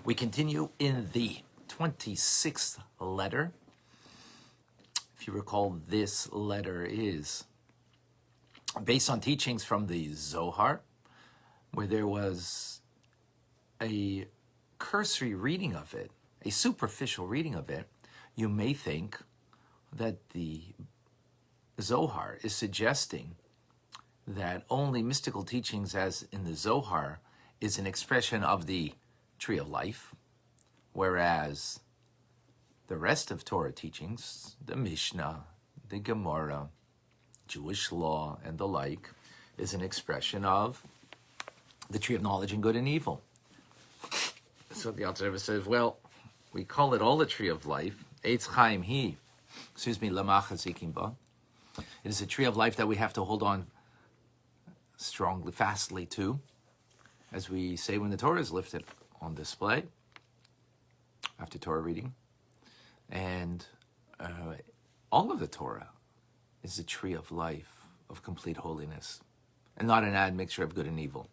We continue in the 26th letter. If you recall, this letter is based on teachings from the Zohar, where there was a cursory reading of it, a superficial reading of it. You may think that the Zohar is suggesting that only mystical teachings, as in the Zohar, is an expression of the tree of life, whereas the rest of Torah teachings, the Mishnah, the Gemara, Jewish law, and the like, is an expression of the tree of knowledge and good and evil. So the Alter Rebbe says, well, we call it all the tree of life. Eitz Chaim Hi, Lamach Hazikim Ba. It is a tree of life that we have to hold on strongly, fastly to, as we say when the Torah is lifted on display after Torah reading. And all of the Torah is a tree of life, of complete holiness, and not an admixture of good and evil.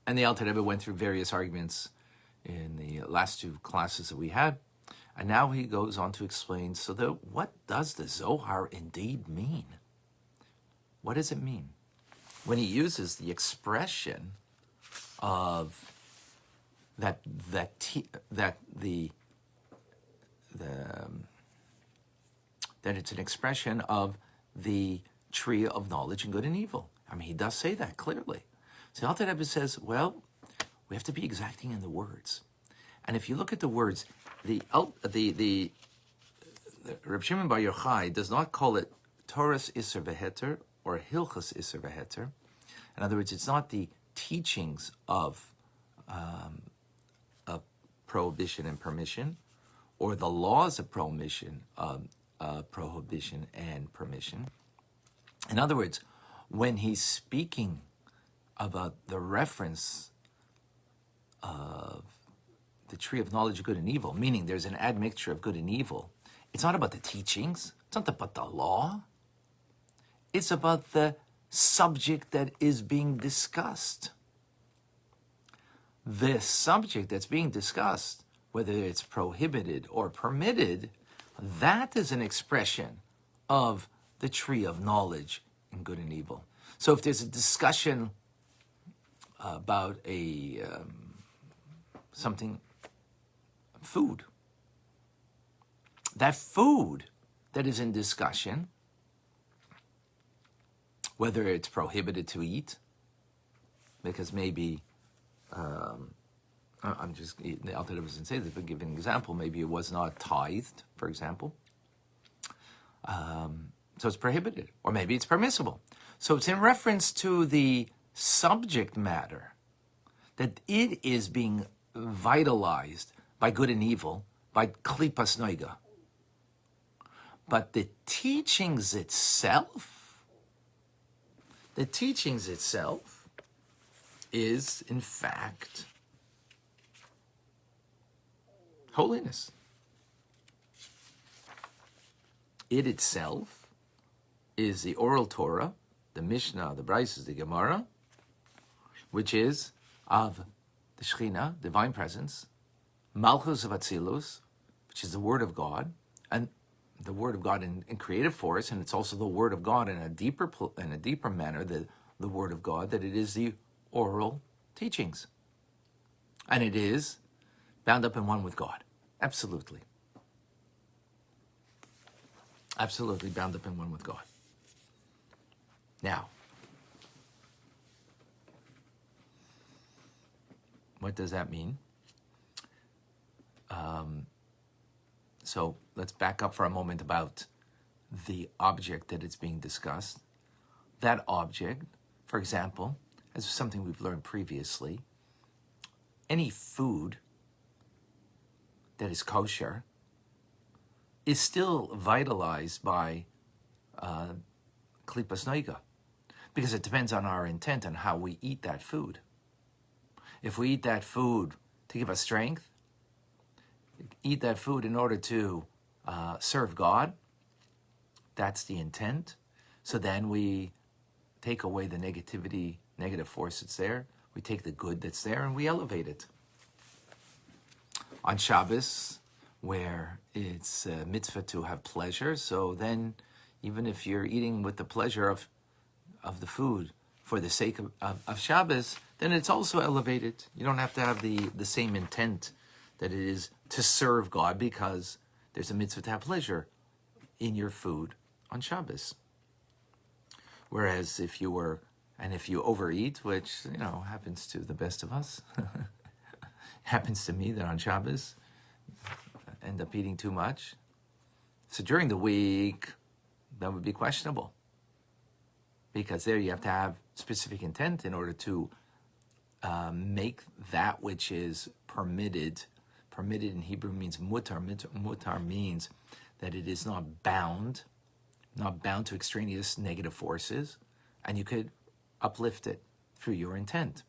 And the Alter Rebbe went through various arguments in the last two classes that we had, and now he goes on to explain, what does the Zohar indeed mean? What does it mean when he uses the expression of that it's an expression of the tree of knowledge and good and evil? I mean, he does say that clearly. So the Alter Rebbe says, well, we have to be exacting in the words. And if you look at the words, the Reb Shimon Bar Yochai does not call it Torah's Isser V'Heter or Hilchas Isser V'Heter. In other words, it's not the teachings of prohibition and permission, or the laws of prohibition and permission. In other words, when he's speaking about the reference of the tree of knowledge of good and evil, meaning there's an admixture of good and evil, it's not about the teachings, it's not about the law, it's about the subject that is being discussed. The subject that's being discussed, whether it's prohibited or permitted, that is an expression of the tree of knowledge in good and evil. So if there's a discussion about something, food, that food that is in discussion, whether it's prohibited to eat, because maybe, the Alter Rebbe doesn't say this, but give an example, maybe it was not tithed, for example. So it's prohibited, or maybe it's permissible. So it's in reference to the subject matter, that it is being vitalized by good and evil, by klipas noiga. But the teachings itself is, in fact, holiness. It itself is the oral Torah, the Mishnah, the Braisos, the Gemara, which is of the Shekhinah, divine presence, Malchus of Atzilus, which is the Word of God, and the Word of God in creative force, and it's also the Word of God in a deeper manner, the Word of God, that it is the oral teachings. And it is bound up in one with God. Absolutely. Absolutely bound up in one with God. Now, what does that mean? So let's back up for a moment about the object that is being discussed. That object, for example, as something we've learned previously, any food that is kosher is still vitalized by klipas noiga, because it depends on our intent on how we eat that food. If we eat that food to give us strength, eat that food in order to serve God, that's the intent. So then we take away the negative force that's there, we take the good that's there, and we elevate it. on Shabbos, where it's a mitzvah to have pleasure. So then, even if you're eating with the pleasure of the food for the sake of Shabbos, then it's also elevated. You don't have to have the same intent that it is to serve God, because there's a mitzvah to have pleasure in your food on Shabbos. Whereas if you overeat, which, happens to the best of us, happens to me that on Shabbos, I end up eating too much. So during the week, that would be questionable, because there you have to have specific intent in order to make that which is permitted. Permitted in Hebrew means mutar. Mutar means that it is not bound to extraneous negative forces, and you could uplift it through your intent.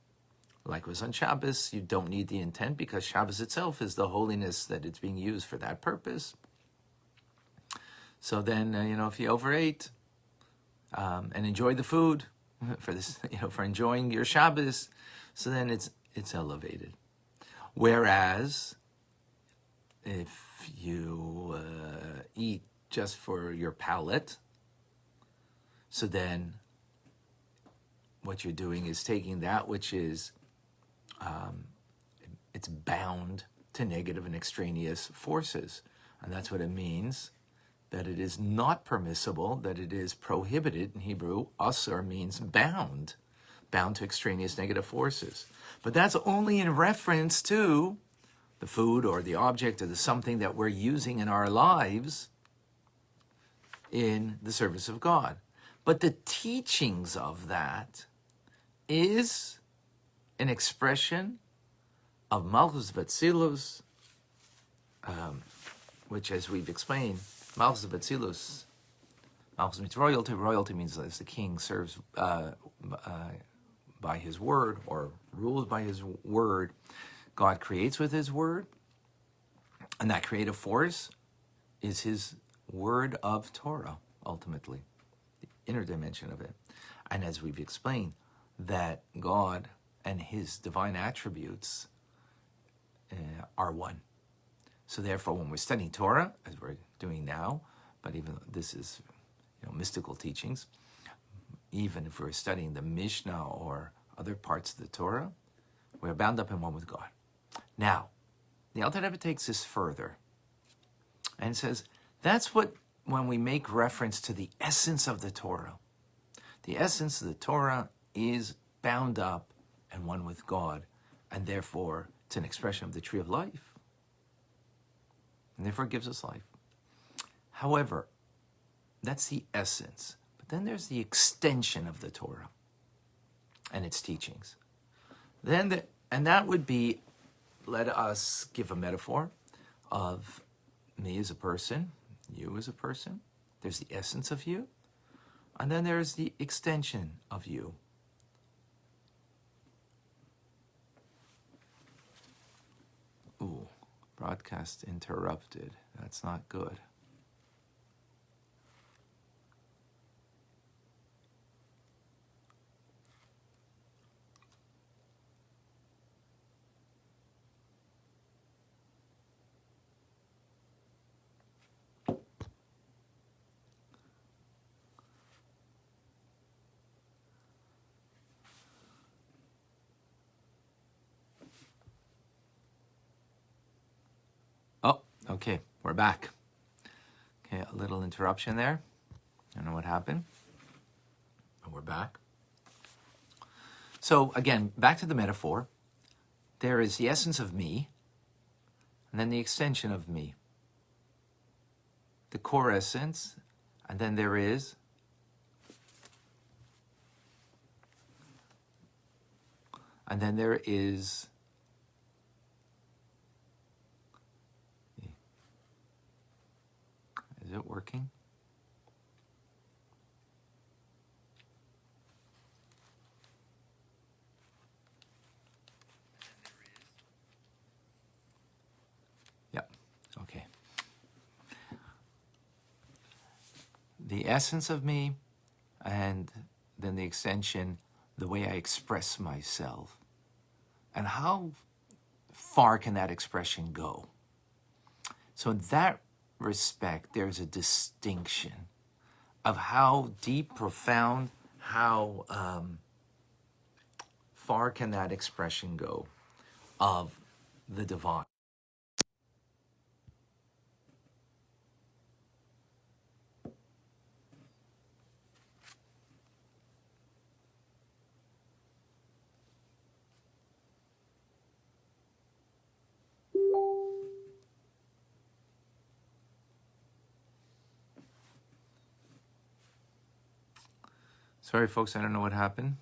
Likewise on Shabbos, you don't need the intent, because Shabbos itself is the holiness that it's being used for that purpose. So then, if you overate and enjoy the food for this, for enjoying your Shabbos, so then it's elevated. Whereas if you eat just for your palate, so then what you're doing is taking that which is it's bound to negative and extraneous forces. And that's what it means, that it is not permissible, that it is prohibited. In Hebrew, asur means bound to extraneous negative forces. But that's only in reference to the food or the object or the something that we're using in our lives in the service of God. But the teachings of that is an expression of Malchus Batzilus, which, as we've explained, Malchus Batzilus, Malchus means royalty. Royalty means as the king serves by his word, or rules by his word. God creates with his word, and that creative force is his word of Torah, ultimately, the inner dimension of it. And as we've explained, that God and his divine attributes are one. So therefore, when we're studying Torah, as we're doing now, but even this is mystical teachings, even if we're studying the Mishnah or other parts of the Torah, we're bound up in one with God. Now, the Alter Rebbe takes this further and says, that's what, when we make reference to the essence of the Torah, the essence of the Torah is bound up and one with God, and therefore it's an expression of the tree of life, and therefore it gives us life. However, that's the essence. But then there's the extension of the Torah and its teachings. And that would be, let us give a metaphor of me as a person, you as a person. There's the essence of you, and then there's the extension of you. Ooh, broadcast interrupted. That's not good. Oh, okay, we're back. Okay, a little interruption there. I don't know what happened. But we're back. So again, back to the metaphor. There is the essence of me, and then the extension of me. The core essence, and then there is is it working? Yep, okay. The essence of me, and then the extension, the way I express myself. And how far can that expression go? So in that respect, there's a distinction of how deep, profound, how far can that expression go of the divine. Sorry, folks, I don't know what happened.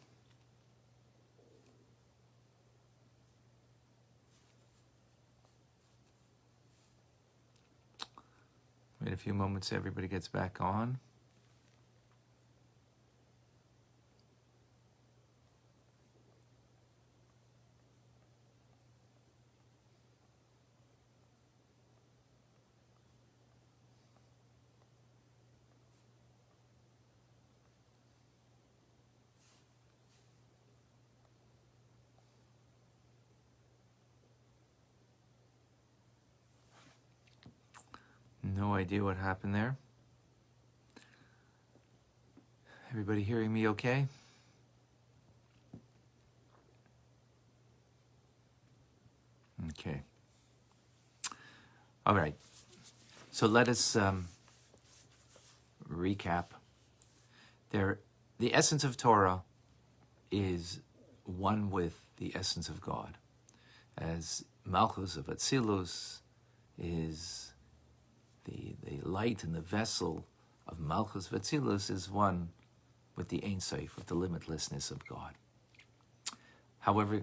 Wait a few moments, everybody gets back on. No idea what happened there. Everybody hearing me okay? Okay. All right. So let us recap. The essence of Torah is one with the essence of God. As Malchus of Atzilus is the light in the vessel of Malchus of Atzilus is one with the Ein Sof, with the limitlessness of God. However,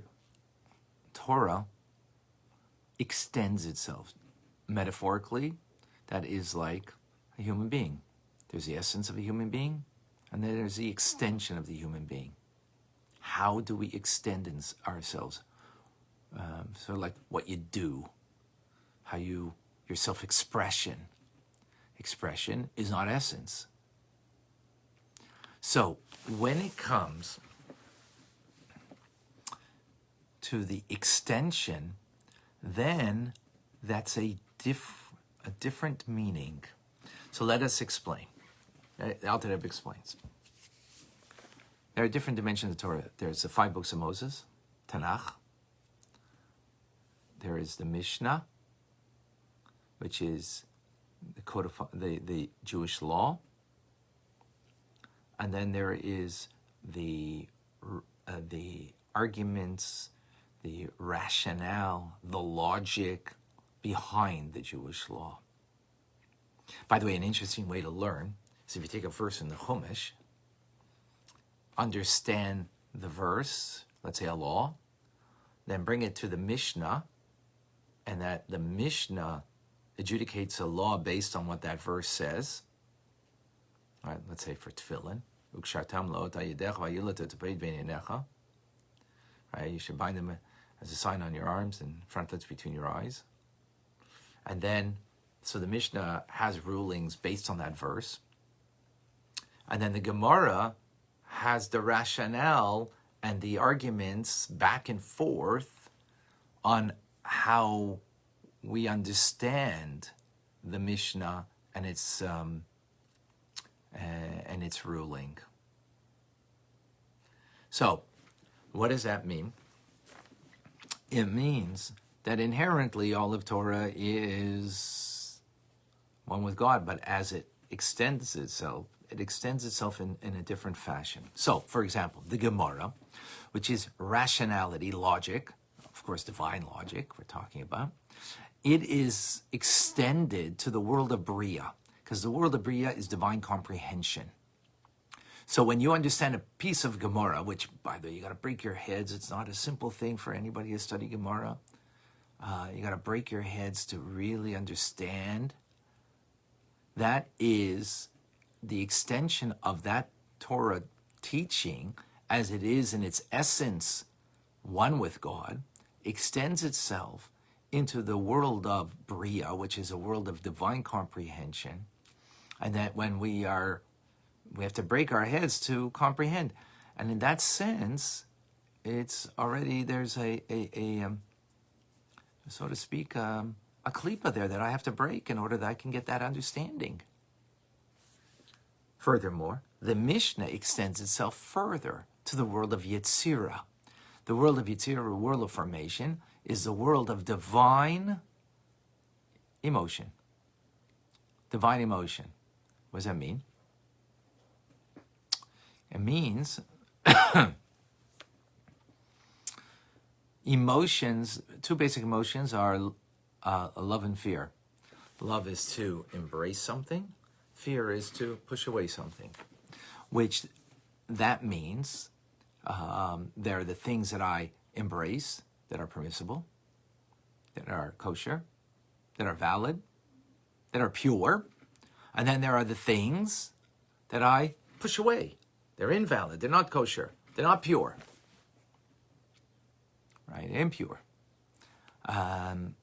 Torah extends itself. Metaphorically, that is like a human being. There's the essence of a human being, and then there's the extension of the human being. How do we extend ourselves? So like what you do, how your self-expression. Expression is not essence. So when it comes to the extension, then that's a different meaning. So let us explain. The Alter Rebbe explains. There are different dimensions of Torah. There's the 5 books of Moses, Tanakh. There is the Mishnah, which is the Jewish law. And then there is the arguments, the rationale, the logic behind the Jewish law. By the way, an interesting way to learn is if you take a verse in the Chumash, understand the verse, let's say a law, then bring it to the Mishnah, and that the Mishnah adjudicates a law based on what that verse says. All right, let's say for tefillin, right, you should bind them as a sign on your arms and frontlets between your eyes. And then, so the Mishnah has rulings based on that verse. And then the Gemara has the rationale and the arguments back and forth on how we understand the Mishnah and its ruling. So, what does that mean? It means that inherently all of Torah is one with God, but as it extends itself in a different fashion. So, for example, the Gemara, which is rationality, logic, of course, divine logic we're talking about, it is extended to the world of Bria, because the world of Bria is divine comprehension. So when you understand a piece of Gemara, which, by the way, you got to break your heads. It's not a simple thing for anybody to study Gemara. You got to break your heads to really understand. That is the extension of that Torah teaching, as it is in its essence one with God, extends itself into the world of Bria, which is a world of divine comprehension, and that when we have to break our heads to comprehend. And in that sense, it's already, there's a so to speak, a klipa there that I have to break in order that I can get that understanding. Furthermore, the Mishnah extends itself further to the world of Yetzirah. The world of Yetzirah, world of formation, is the world of divine emotion. Divine emotion. What does that mean? It means emotions, two basic emotions are love and fear. Love is to embrace something. Fear is to push away something. Which that means there are the things that I embrace that are permissible, that are kosher, that are valid, that are pure. And then there are the things that I push away. They're invalid. They're not kosher. They're not pure. Right? Impure. And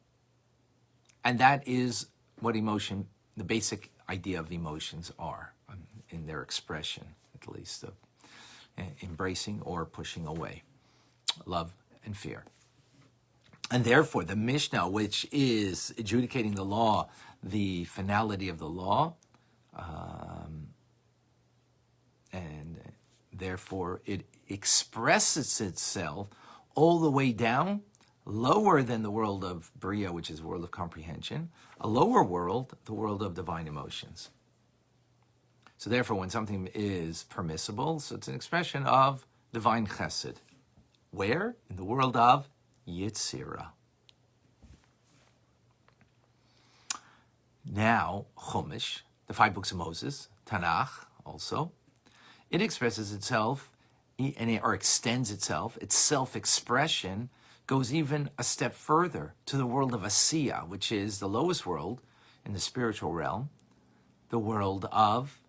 that is what emotion, the basic idea of emotions are, in their expression, at least, of embracing or pushing away. Love and fear. And therefore, the Mishnah, which is adjudicating the law, the finality of the law, and therefore it expresses itself all the way down, lower than the world of Bria, which is the world of comprehension, a lower world, the world of divine emotions. So therefore, when something is permissible, so it's an expression of divine chesed. Where? In the world of Yetzirah. Now, Chumash, the 5 books of Moses, Tanakh also, it expresses itself, or extends itself, its self-expression goes even a step further to the world of Asiya, which is the lowest world in the spiritual realm, the world of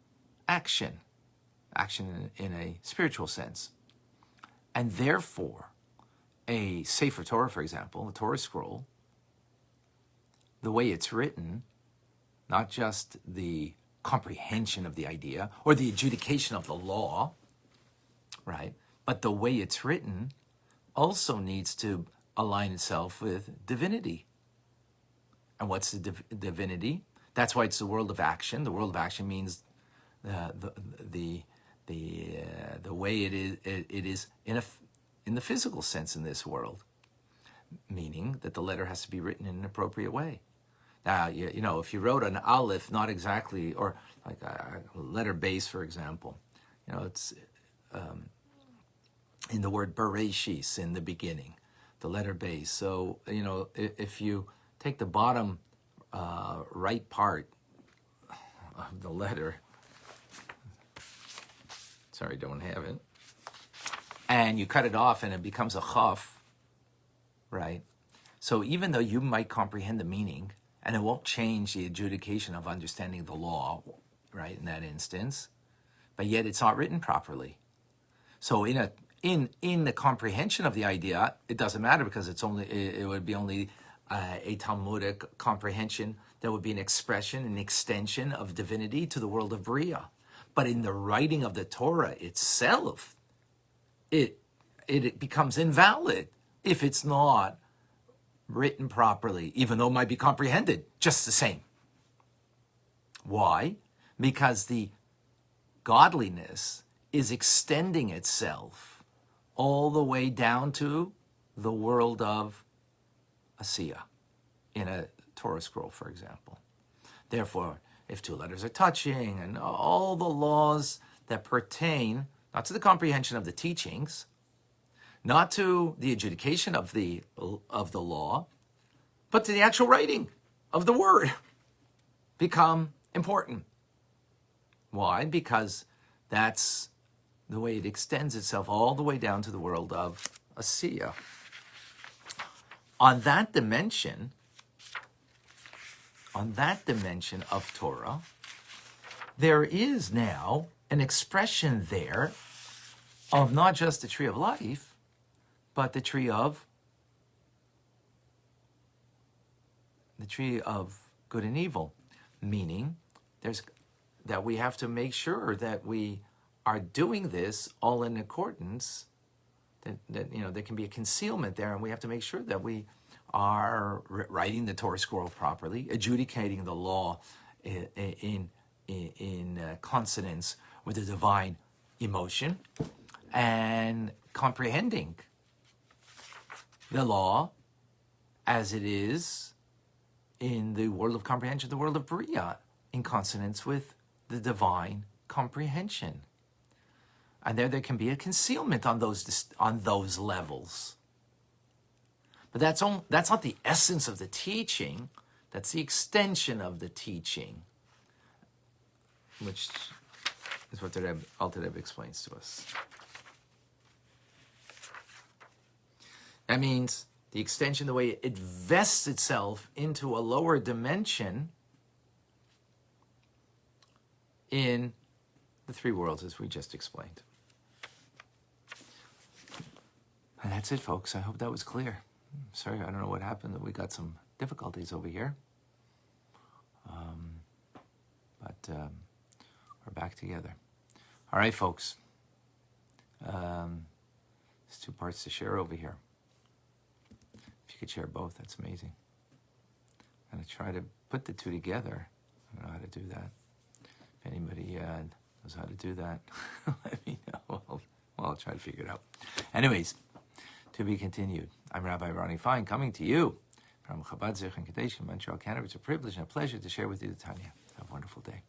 action in a spiritual sense. And therefore, a Sefer Torah, for example, a Torah scroll, the way it's written, not just the comprehension of the idea or the adjudication of the law, right? But the way it's written also needs to align itself with divinity. And what's the divinity? That's why it's the world of action. The world of action means the way it is in the physical sense in this world, meaning that the letter has to be written in an appropriate way. Now, you know, if you wrote an aleph, not exactly, or like a letter base, for example, you know, it's in the word bereshis, in the beginning, the letter base. So, you know, if you take the bottom right part of the letter, sorry, don't have it, and you cut it off and it becomes a chaf, right? So even though you might comprehend the meaning, and it won't change the adjudication of understanding the law, right, in that instance, but yet it's not written properly. So in the comprehension of the idea, it doesn't matter, because it would be only a Talmudic comprehension that would be an expression, an extension of divinity to the world of Bria. But in the writing of the Torah itself, it becomes invalid if it's not written properly, even though it might be comprehended just the same. Why? Because the godliness is extending itself all the way down to the world of Asiya, in a Torah scroll, for example. Therefore, if 2 letters are touching, and all the laws that pertain not to the comprehension of the teachings, not to the adjudication of the law, but to the actual writing of the word, become important. Why? Because that's the way it extends itself all the way down to the world of Asiya. On that dimension of Torah, there is now an expression there of not just the tree of life, but the tree of good and evil, meaning that we have to make sure that we are doing this all in accordance, that you know, there can be a concealment there, and we have to make sure that we are writing the Torah scroll properly, adjudicating the law in consonance with the divine emotion, and comprehending the law as it is in the world of comprehension, the world of Bria, in consonance with the divine comprehension. And there can be a concealment on those levels. But that's not the essence of the teaching. That's the extension of the teaching, which is what the Alter Rebbe explains to us. That means the extension, the way it vests itself into a lower dimension in the three worlds, as we just explained. And that's it, folks. I hope that was clear. Sorry, I don't know what happened. We got some difficulties over here. But we're back together. All right, folks. There's two parts to share over here. If you could share both, that's amazing. I'm going to try to put the two together. I don't know how to do that. If anybody knows how to do that, let me know. Well, I'll try to figure it out. Anyways, to be continued. I'm Rabbi Ronnie Fine, coming to you from Chabad Zich and Kadesh in Montreal, Canada. It's a privilege and a pleasure to share with you the Tanya. Have a wonderful day.